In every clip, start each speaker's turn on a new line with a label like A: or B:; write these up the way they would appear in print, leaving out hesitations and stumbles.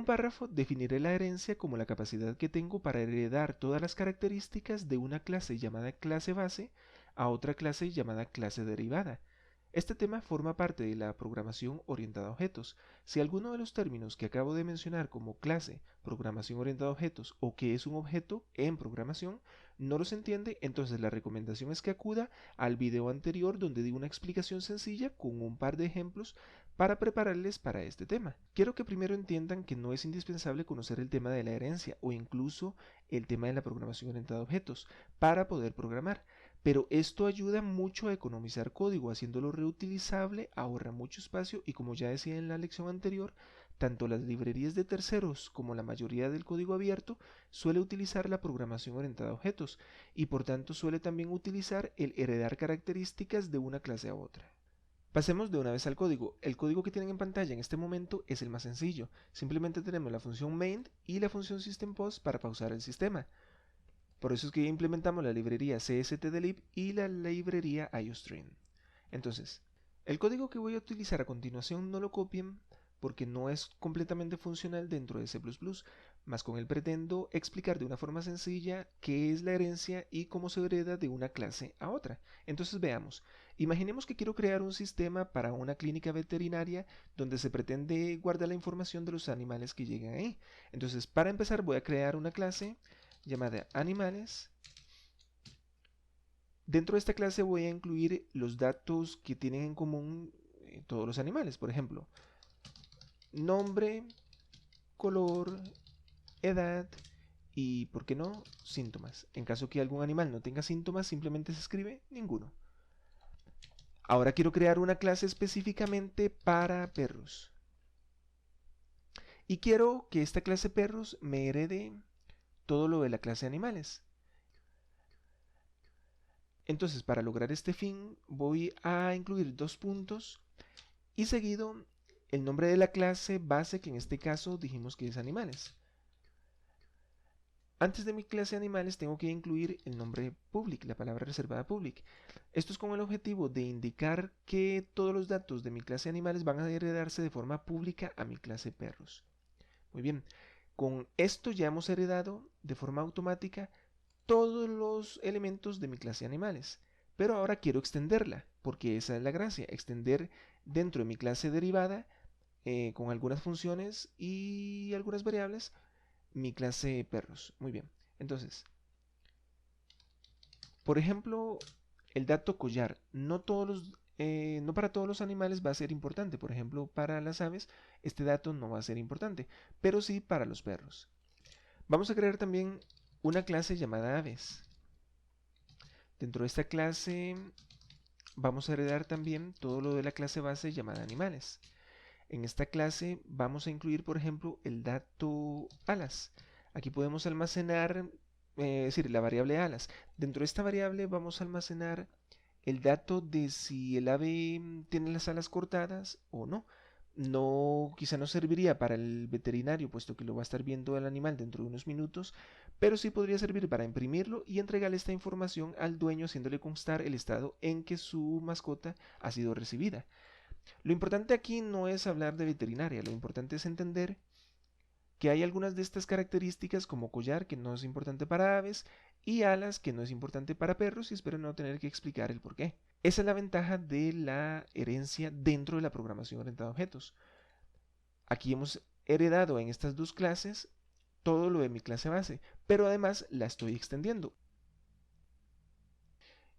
A: párrafo definiré la herencia como la capacidad que tengo para heredar todas las características de una clase llamada clase base a otra clase llamada clase derivada. Este tema forma parte de la programación orientada a objetos. Si alguno de los términos que acabo de mencionar como clase, programación orientada a objetos o que es un objeto en programación no los entiende, entonces la recomendación es que acuda al video anterior donde di una explicación sencilla con un par de ejemplos para prepararles para este tema. Quiero que primero entiendan que no es indispensable conocer el tema de la herencia o incluso el tema de la programación orientada a objetos para poder programar, pero esto ayuda mucho a economizar código, haciéndolo reutilizable, ahorra mucho espacio y, como ya decía en la lección anterior, tanto las librerías de terceros como la mayoría del código abierto suele utilizar la programación orientada a objetos y por tanto suele también utilizar el heredar características de una clase a otra. Pasemos de una vez al código. El código que tienen en pantalla en este momento es el más sencillo. Simplemente tenemos la función main y la función system_pause para pausar el sistema. Por eso es que ya implementamos la librería cstdlib y la librería iostream. Entonces, el código que voy a utilizar a continuación no lo copien porque no es completamente funcional dentro de C++, más con él pretendo explicar de una forma sencilla qué es la herencia y cómo se hereda de una clase a otra. Entonces veamos, imaginemos que quiero crear un sistema para una clínica veterinaria donde se pretende guardar la información de los animales que lleguen ahí. Entonces, para empezar voy a crear una clase llamada animales. Dentro de esta clase voy a incluir los datos que tienen en común todos los animales, por ejemplo, nombre, color, edad y, ¿por qué no?, síntomas. En caso que algún animal no tenga síntomas, simplemente se escribe ninguno. Ahora quiero crear una clase específicamente para perros. Y quiero que esta clase perros me herede todo lo de la clase animales. Entonces, para lograr este fin, voy a incluir dos puntos y seguido el nombre de la clase base, que en este caso dijimos que es animales. Antes de mi clase animales tengo que incluir el nombre public, la palabra reservada public. Esto es con el objetivo de indicar que todos los datos de mi clase animales van a heredarse de forma pública a mi clase perros. Muy bien, con esto ya hemos heredado de forma automática todos los elementos de mi clase animales. Pero ahora quiero extenderla, porque esa es la gracia, extender dentro de mi clase derivada con algunas funciones y algunas variables mi clase perros. Muy bien, entonces, por ejemplo, el dato collar, no para todos los animales va a ser importante. Por ejemplo, para las aves este dato no va a ser importante, pero sí para los perros. Vamos a crear también una clase llamada aves. Dentro de esta clase vamos a heredar también todo lo de la clase base llamada animales. En esta clase vamos a incluir, por ejemplo, el dato alas. Aquí podemos almacenar, es decir, la variable alas. Dentro de esta variable vamos a almacenar el dato de si el ave tiene las alas cortadas o no. Quizá no serviría para el veterinario, puesto que lo va a estar viendo el animal dentro de unos minutos, pero sí podría servir para imprimirlo y entregarle esta información al dueño, haciéndole constar el estado en que su mascota ha sido recibida. Lo importante aquí no es hablar de veterinaria, lo importante es entender que hay algunas de estas características como collar, que no es importante para aves, y alas, que no es importante para perros, y espero no tener que explicar el por qué. Esa es la ventaja de la herencia dentro de la programación orientada a objetos. Aquí hemos heredado en estas dos clases todo lo de mi clase base, pero además la estoy extendiendo.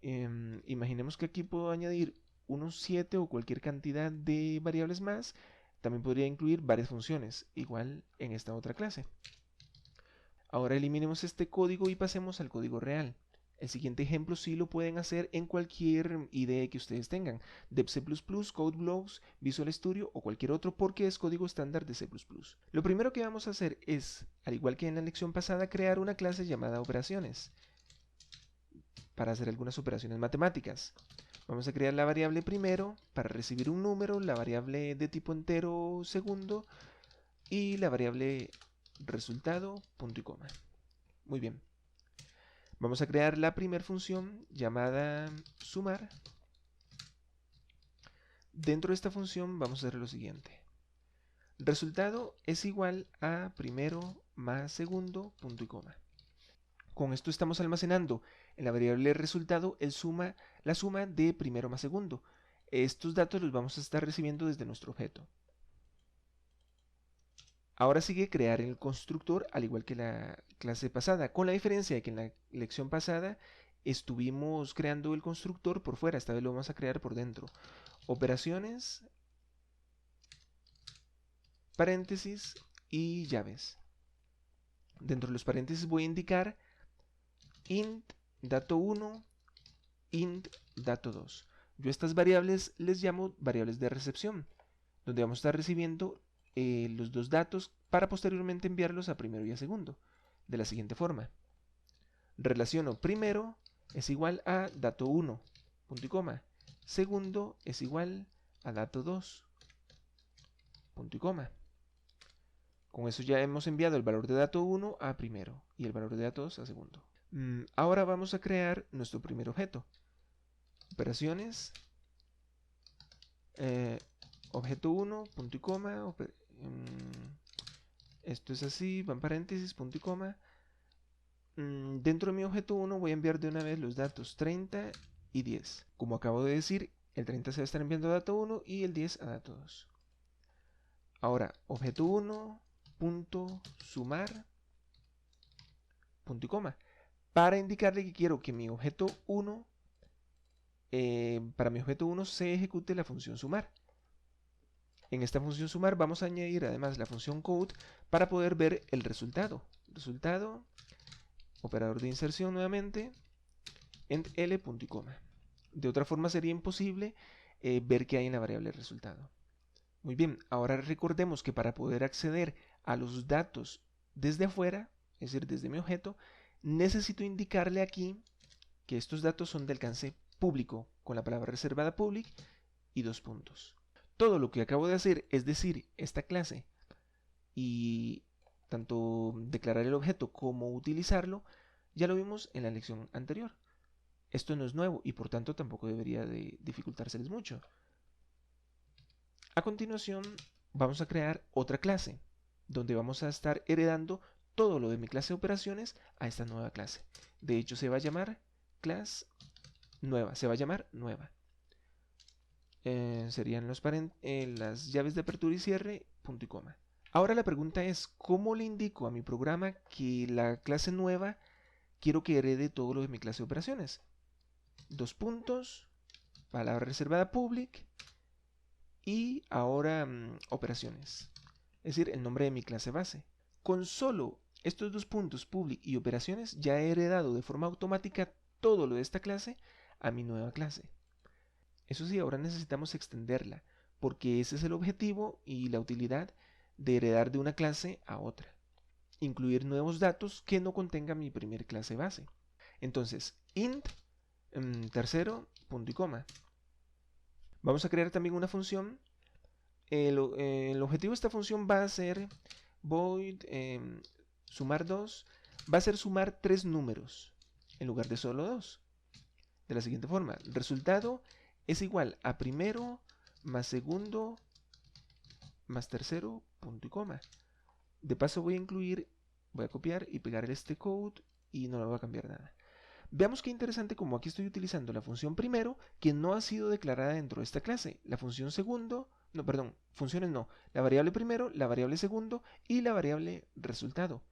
A: Imaginemos que aquí puedo añadir unos 7 o cualquier cantidad de variables más. También podría incluir varias funciones, igual en esta otra clase. Ahora eliminemos este código y pasemos al código real. El siguiente ejemplo sí lo pueden hacer en cualquier IDE que ustedes tengan, Dev C++, CodeBlocks, Visual Studio o cualquier otro, porque es código estándar de C++. Lo primero que vamos a hacer es, al igual que en la lección pasada, crear una clase llamada operaciones para hacer algunas operaciones matemáticas. Vamos a crear la variable primero para recibir un número, la variable de tipo entero segundo y la variable resultado punto y coma. Muy bien. Vamos a crear la primera función llamada sumar. Dentro de esta función vamos a hacer lo siguiente. Resultado es igual a primero más segundo, punto y coma. Con esto estamos almacenando en la variable resultado la suma de primero más segundo. Estos datos los vamos a estar recibiendo desde nuestro objeto. Ahora sigue crear el constructor al igual que la clase pasada, con la diferencia de que en la lección pasada estuvimos creando el constructor por fuera, esta vez lo vamos a crear por dentro. Operaciones, paréntesis y llaves. Dentro de los paréntesis voy a indicar int dato 1, int dato 2. Yo a estas variables les llamo variables de recepción, donde vamos a estar recibiendo los dos datos para posteriormente enviarlos a primero y a segundo, de la siguiente forma. Relaciono primero es igual a dato 1, punto y coma. Segundo es igual a dato 2, punto y coma. Con eso ya hemos enviado el valor de dato 1 a primero y el valor de dato 2 a segundo. Ahora vamos a crear nuestro primer objeto. Operaciones, objeto 1, punto y coma, esto es así, van paréntesis, punto y coma. Dentro de mi objeto 1 voy a enviar de una vez los datos 30 y 10. Como acabo de decir, el 30 se va a estar enviando a dato 1 y el 10 a dato 2. Ahora, objeto 1, punto sumar, punto y coma, para indicarle que quiero que mi objeto 1, para mi objeto 1 se ejecute la función sumar. En esta función sumar vamos a añadir además la función code para poder ver el resultado. Resultado, operador de inserción nuevamente, end l, punto y coma. De otra forma sería imposible ver qué hay en la variable resultado. Muy bien, ahora recordemos que para poder acceder a los datos desde afuera, es decir, desde mi objeto, necesito indicarle aquí que estos datos son de alcance público, con la palabra reservada public y dos puntos. Todo lo que acabo de hacer, es decir, esta clase, y tanto declarar el objeto como utilizarlo, ya lo vimos en la lección anterior. Esto no es nuevo y por tanto tampoco debería de dificultárseles mucho. A continuación vamos a crear otra clase, donde vamos a estar heredando todo lo de mi clase de operaciones a esta nueva clase. De hecho se va a llamar class nueva, se va a llamar nueva. Serían las llaves de apertura y cierre, punto y coma. Ahora la pregunta es, ¿cómo le indico a mi programa que la clase nueva quiero que herede todo lo de mi clase de operaciones? Dos puntos, palabra reservada public y ahora operaciones, es decir, el nombre de mi clase base. Con solo estos dos puntos, public y operaciones, ya he heredado de forma automática todo lo de esta clase a mi nueva clase. Eso sí, ahora necesitamos extenderla, porque ese es el objetivo y la utilidad de heredar de una clase a otra. Incluir nuevos datos que no contenga mi primer clase base. Entonces, int, tercero, punto y coma. Vamos a crear también una función. El objetivo de esta función va a ser void sumar 2. Va a ser sumar 3 números en lugar de solo 2. De la siguiente forma, resultado es igual a primero más segundo más tercero, punto y coma. De paso voy a copiar y pegar este code y no le voy a cambiar nada. Veamos qué interesante como aquí estoy utilizando la función primero que no ha sido declarada dentro de esta clase. La función segundo, no, perdón, funciones no. La variable primero, la variable segundo y la variable resultado.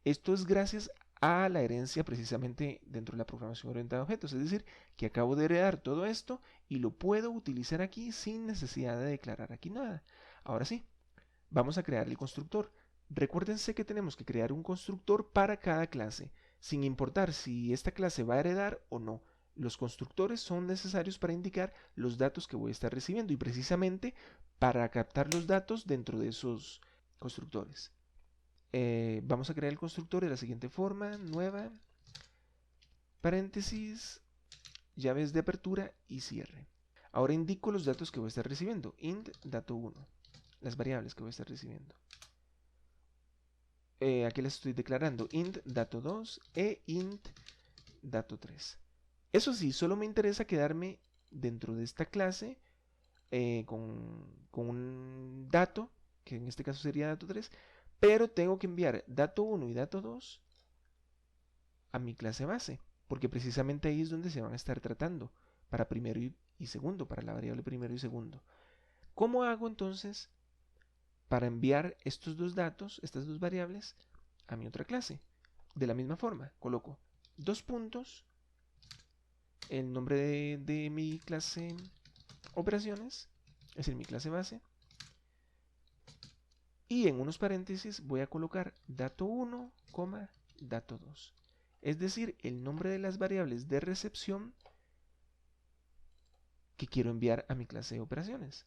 A: Esto es gracias a la herencia precisamente dentro de la programación orientada a objetos. Es decir, que acabo de heredar todo esto y lo puedo utilizar aquí sin necesidad de declarar aquí nada. Ahora sí, vamos a crear el constructor. Recuérdense que tenemos que crear un constructor para cada clase, sin importar si esta clase va a heredar o no. Los constructores son necesarios para indicar los datos que voy a estar recibiendo y precisamente para captar los datos dentro de esos constructores. Vamos a crear el constructor de la siguiente forma, nueva, paréntesis, llaves de apertura y cierre. Ahora indico los datos que voy a estar recibiendo, int dato 1, las variables que voy a estar recibiendo. Aquí les estoy declarando int dato 2 e int dato 3. Eso sí, solo me interesa quedarme dentro de esta clase con un dato que en este caso sería dato 3, pero tengo que enviar dato 1 y dato 2 a mi clase base, porque precisamente ahí es donde se van a estar tratando, para primero y segundo, para la variable primero y segundo. ¿Cómo hago entonces para enviar estos dos datos, estas dos variables, a mi otra clase? De la misma forma, coloco dos puntos, el nombre de mi clase operaciones, es decir, mi clase base, y en unos paréntesis voy a colocar dato 1, dato 2. Es decir, el nombre de las variables de recepción que quiero enviar a mi clase de operaciones.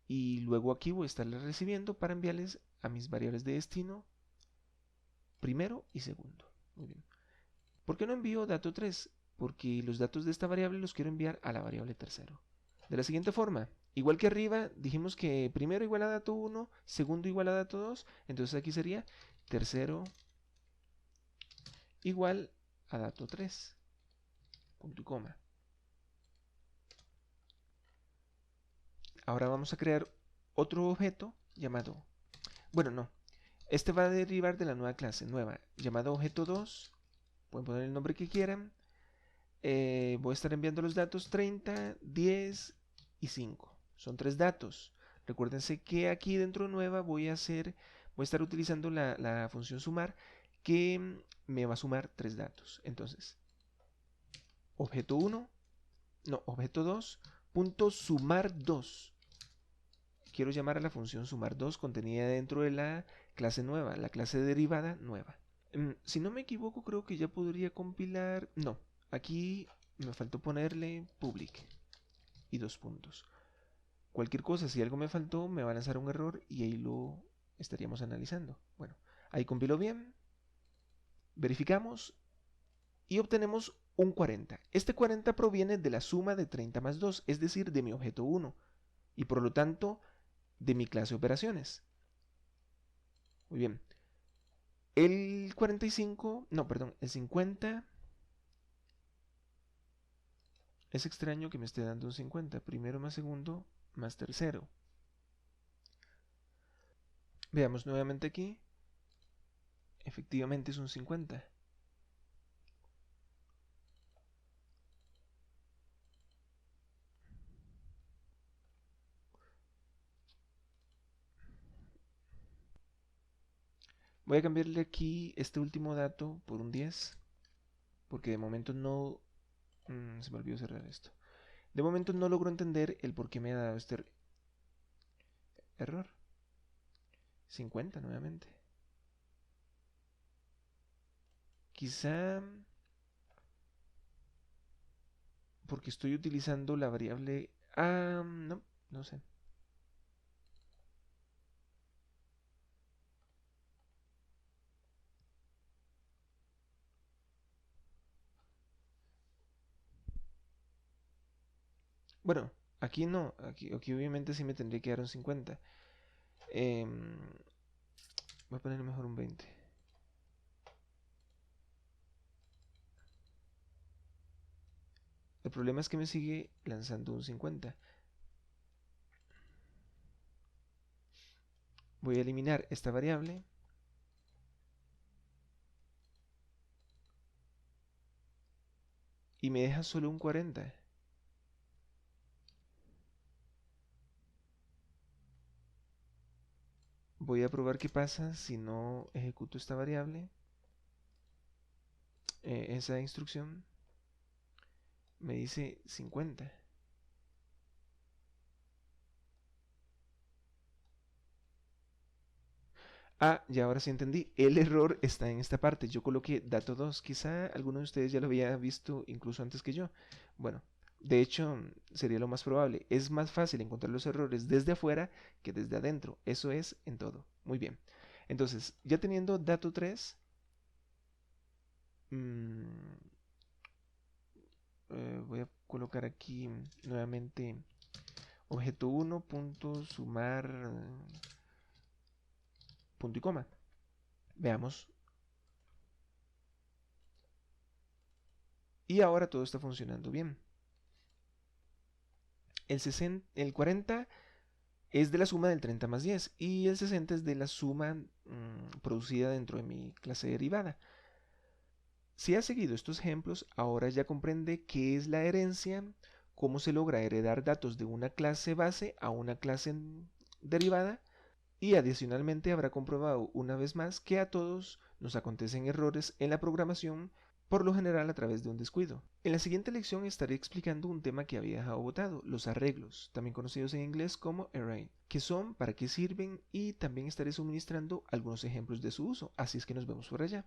A: Y luego aquí voy a estarles recibiendo para enviarles a mis variables de destino primero y segundo. Muy bien. ¿Por qué no envío dato 3? Porque los datos de esta variable los quiero enviar a la variable tercero. De la siguiente forma, igual que arriba, dijimos que primero igual a dato 1, segundo igual a dato 2, entonces aquí sería tercero igual a dato 3, punto y coma. Ahora vamos a crear otro objeto llamado, bueno, no, este va a derivar de la nueva clase nueva, llamado objeto 2, pueden poner el nombre que quieran. Voy a estar enviando los datos 30, 10 y 5. Son tres datos. Recuérdense que aquí dentro de nueva voy a estar utilizando la función sumar que me va a sumar tres datos. Entonces, objeto 1, no, objeto 2, punto sumar 2. Quiero llamar a la función sumar 2 contenida dentro de la clase nueva, la clase derivada nueva. Si no me equivoco, creo que ya podría compilar. No, aquí me faltó ponerle public y dos puntos. Cualquier cosa, si algo me faltó, me va a lanzar un error y ahí lo estaríamos analizando. Bueno, ahí compiló bien, verificamos y obtenemos un 40. Este 40 proviene de la suma de 30 más 2, es decir, de mi objeto 1 y por lo tanto de mi clase operaciones. Muy bien. El 45, no, perdón, el 50. Es extraño que me esté dando un 50, primero más segundo más tercero. Veamos nuevamente aquí. Efectivamente es un 50. Voy a cambiarle aquí este último dato por un 10, porque de momento no... se me olvidó cerrar esto. De momento no logro entender el por qué me ha dado este error. 50 nuevamente. Quizá porque estoy utilizando la variable... no, no sé. Bueno, aquí no. Aquí obviamente sí me tendría que dar un 50. Voy a poner mejor un 20. El problema es que me sigue lanzando un 50. Voy a eliminar esta variable. Y me deja solo un 40. Voy a probar qué pasa si no ejecuto esta variable. Esa instrucción me dice 50. Ah, y ahora sí entendí. El error está en esta parte. Yo coloqué dato 2. Quizá alguno de ustedes ya lo había visto incluso antes que yo. Bueno, de hecho, sería lo más probable. Es más fácil encontrar los errores desde afuera que desde adentro. Eso es en todo. Muy bien. Entonces, ya teniendo dato 3, voy a colocar aquí nuevamente objeto 1 punto sumar punto y coma. Veamos. Y ahora todo está funcionando bien. El 40 es de la suma del 30 más 10 y el 60 es de la suma producida dentro de mi clase derivada. Si has seguido estos ejemplos, ahora ya comprende qué es la herencia, cómo se logra heredar datos de una clase base a una clase derivada, y adicionalmente habrá comprobado una vez más que a todos nos acontecen errores en la programación, por lo general a través de un descuido. En la siguiente lección estaré explicando un tema que había dejado botado, los arreglos, también conocidos en inglés como array, qué son, para qué sirven y también estaré suministrando algunos ejemplos de su uso, así es que nos vemos por allá.